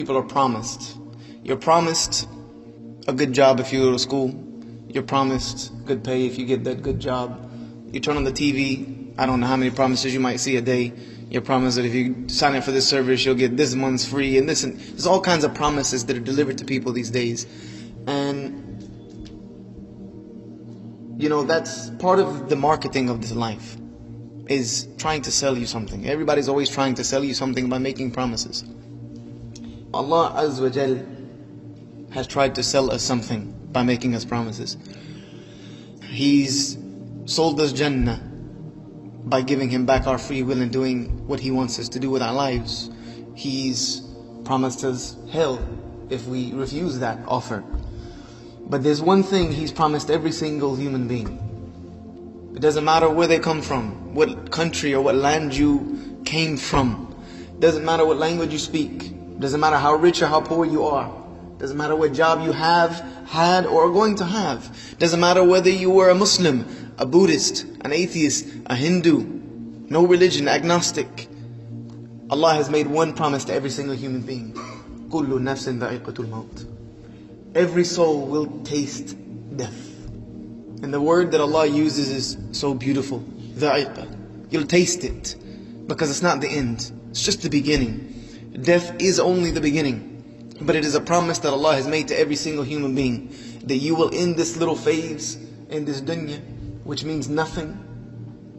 People are promised. You're promised a good job if you go to school. You're promised good pay if you get that good job. You turn on the TV, I don't know how many promises you might see a day. You're promised that if you sign up for this service, you'll get this month's free, and this, and there's all kinds of promises that are delivered to people these days. And you know, that's part of the marketing of this life, is trying to sell you something. Everybody's always trying to sell you something by making promises. Allah Azza wa Jal has tried to sell us something by making us promises. He's sold us Jannah by giving Him back our free will and doing what He wants us to do with our lives. He's promised us hell if we refuse that offer. But there's one thing He's promised every single human being. It doesn't matter where they come from, what country or what land you came from. It doesn't matter what language you speak. It doesn't matter how rich or how poor you are. It doesn't matter what job you have, had, or are going to have. It doesn't matter whether you were a Muslim, a Buddhist, an atheist, a Hindu, no religion, agnostic. Allah has made one promise to every single human being. كُلُّ نَفْسٍ ذَائِقَةُ الْمَوْتِ. Every soul will taste death. And the word that Allah uses is so beautiful. ذَائِقَة. You'll taste it. Because it's not the end. It's just the beginning. Death is only the beginning. But it is a promise that Allah has made to every single human being, that you will end this little phase in this dunya, which means nothing.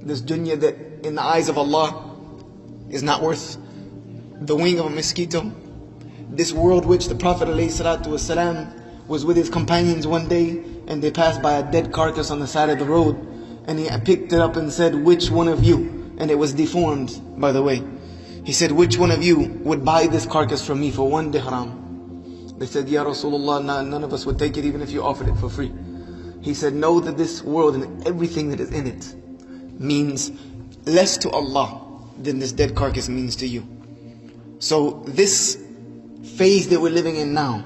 This dunya that in the eyes of Allah is not worth the wing of a mosquito. This world which the Prophet ﷺ was with his companions one day, and they passed by a dead carcass on the side of the road, and he picked it up and said, "Which one of you," and it was deformed, by the way. He said, "Which one of you would buy this carcass from me for 1 dirham?" They said, "Ya Rasulullah, none of us would take it even if you offered it for free." He said, "Know that this world and everything that is in it means less to Allah than this dead carcass means to you." So this phase that we're living in now,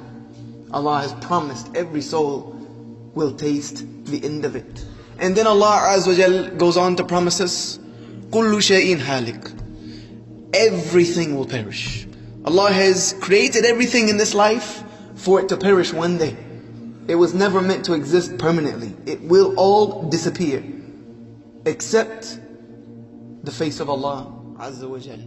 Allah has promised every soul will taste the end of it. And then Allah Azza wa Jal goes on to promise us, كُلُّ شَيْءٍ هَالِكٍ. Everything will perish. Allah has created everything in this life for it to perish one day. It was never meant to exist permanently. It will all disappear, except the face of Allah Azza wa Jal.